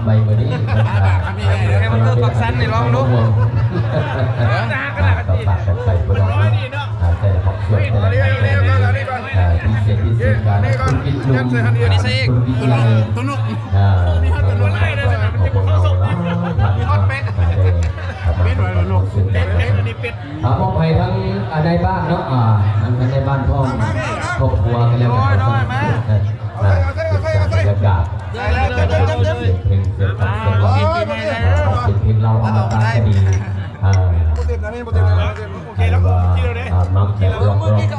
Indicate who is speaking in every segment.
Speaker 1: ใบวันนี้
Speaker 2: แค่มันคือปักสั้นนี่ลองดู
Speaker 1: ต่อปากกันไปบนน้องใจของส่วนที่เสียที่เสียการคุณกินลุงคุณวิจัยมองไปทั้งในบ้านเนาะทั้งในบ้านพ่อครอบครัวกันแล้วกันบรรยากาศเพลงเสียงเพลงเพลงเราเอามาตั้งก็ดีน้องแขกร้องเพลง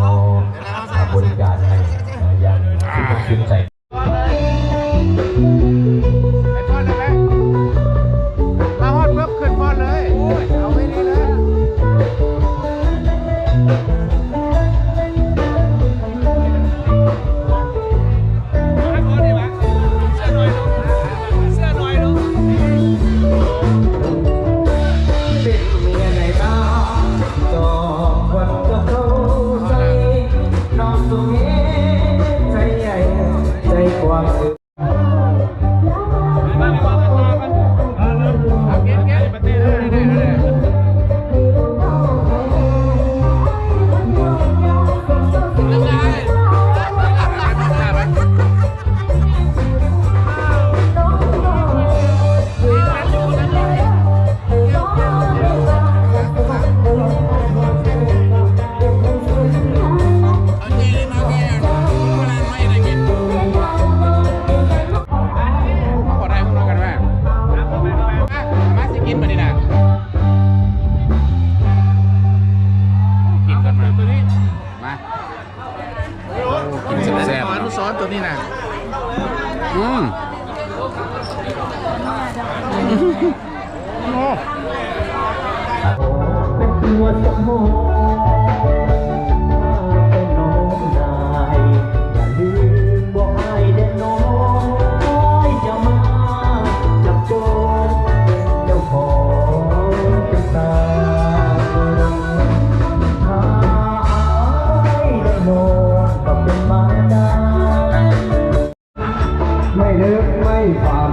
Speaker 1: เราบริการให้อย่างชื่นใจ
Speaker 2: มาฮอดเพิ่มขึ้นบอลเลยเอาไม่ดีเลยซอสตัวนี้นะโอ้เป็นตัวสมองเป็นน้องนายอย่าลืมบอกไอ้เด็กน้องไอ้จะมาจับโจรเจ้าของเป็นตาถ้าไอ้ได้นอนก็เป็นมาได้ไม่นึกไม่ฝัน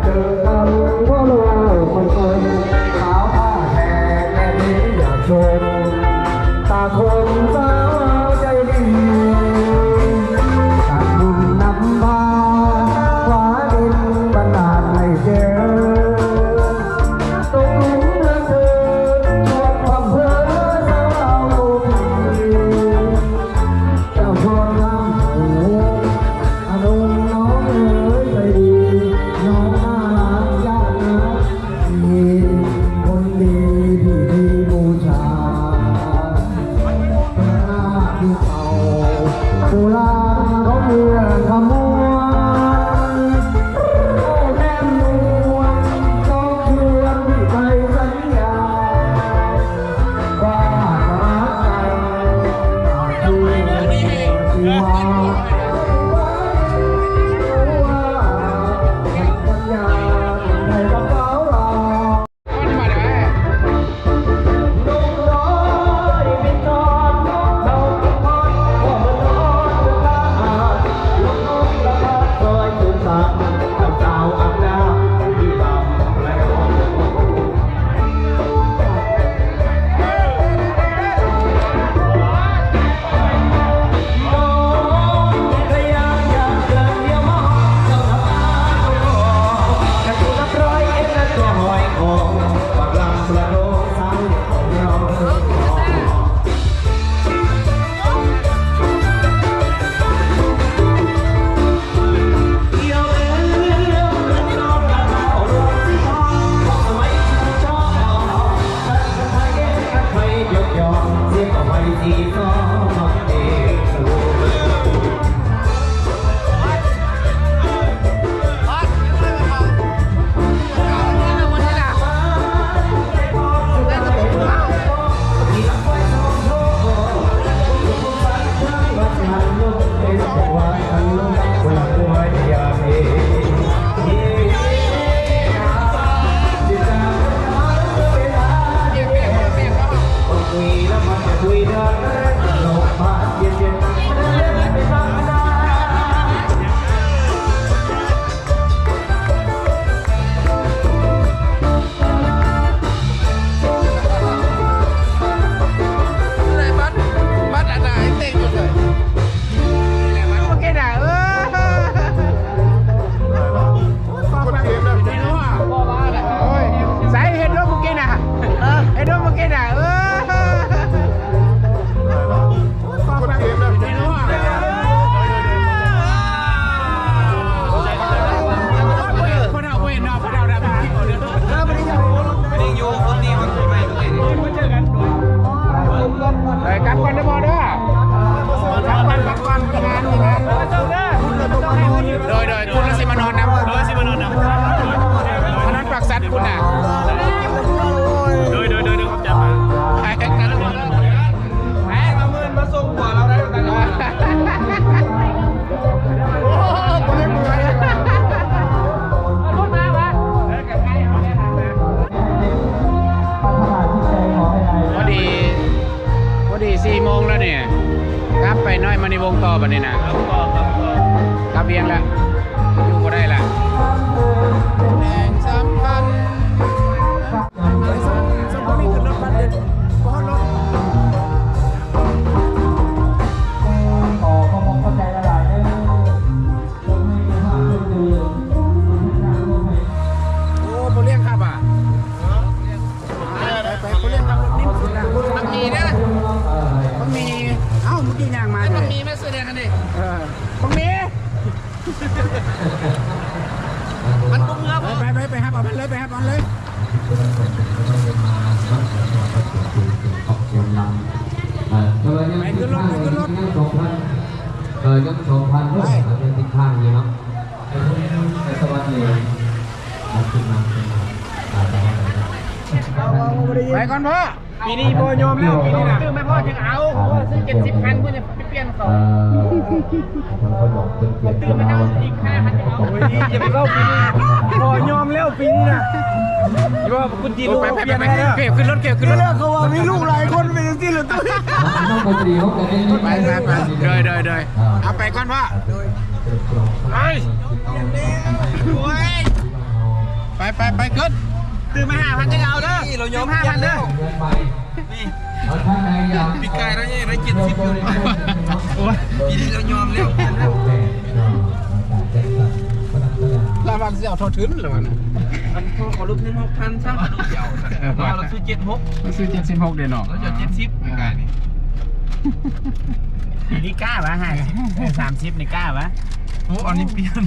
Speaker 2: เจอกันว่าโลกมันคนขาวผ้าแห่แค่นี้อยากชมตาคนสาวใจดีการบุญนำพาฟ้าดินบันดาลให้เจอตรงหลุมรักเธอชวนความเพ้อสาวเจ้าชวนน้ำหูอนุน้องเอ๋ยใจดีน้องน่ารักยากนะมีคนดีที่ดีบูชาพระที่เก่าโบราณเขาเมื่อขมวนโอ้แม่นวลต้องชวนพี่ไปสัญญาว่ารักกันช่วยชีวาคุยแล้วมันจะคุยได้
Speaker 3: เคนะฟังฟังไม่รู้อ่ะคนเอาเว้นเนาะคนเอาดำไม่ได้อยู่คนนี้มันไม่มาเจอกันด้วยกลับก่อนนะบอเด้อกลับก่อนงานโดยคุณสิมานอนนะพนันปักสัตว์คุณน่ะโดยเขาจะมาไปกันแล้วไปมาเมินมาส่งหัวเราได้กันเลยโอ้โหตัวเล็กเลยพูดมาวะกับใครเขาได้ทำนะพอดี4 โมงแล้วเนี่ยกลับไปน้อยมาในวงต่อบัดนี้นะกลับเวียงแล้วอยู่ก็ได้ละแรงสำคัญสมมติมีขึ้นรถบัสเด็ดเพราะรถ
Speaker 2: ขอความเข้าใจหลายๆเด้อจงให้ภาพเป็นเดือน
Speaker 3: โอ้โบเลี้ยงครับอ่ะไปโบเลี้ยงครับรถนิ่มสุดละมันมีนะมันมีเอ้าเมื่อกี้ย่างมามันมีไม่แสดงกันดิมันมีมันตุ้มเงาไปครับเอามันเลยไปครับเอาเลยไปขึ้นรถ
Speaker 2: ยัง2,000ด้วยเป็นทิศทางนี้เนาะไปสวัสดีขึ้นมา
Speaker 3: ไปก่อนพ่อปีนี้พ่อยอมแล้วปีนี้นะซื้อไม่พ่อจึงเอาซื้อ70,000เพื่อจะเปลี่ยนเขาตื่นมาเอาอีก5,000จะเอาอย่าไปเล่าปีนี้พ่อยอมแล้วปีนี้นะอย่าว่าคุณจีนลูกเปลี่ยนให้เก็บขึ้นรถเขาว่ามีลูกหลายคนเป็นที่เหลือตัวไปเอาไปก่อนพ่อไปขึ้นตื่นมา5,000จะเอาเด้อเรายอม5,000เด้อนี่ปีกายแล้วนี่ได้70อยู่ปีนี้เรายอมแล้วระวังเสี่ยวทอถึนหรือวะนะมันขอรูปนึง6,000ซะดูเสี่ยวเราซื้อ76ซื้อ76เดี๋ยวหนอเราจะ70ปีกายนี่ปีนี้กล้าวะ30นี่กล้าวะโอ้อันนี้เปลี่ยน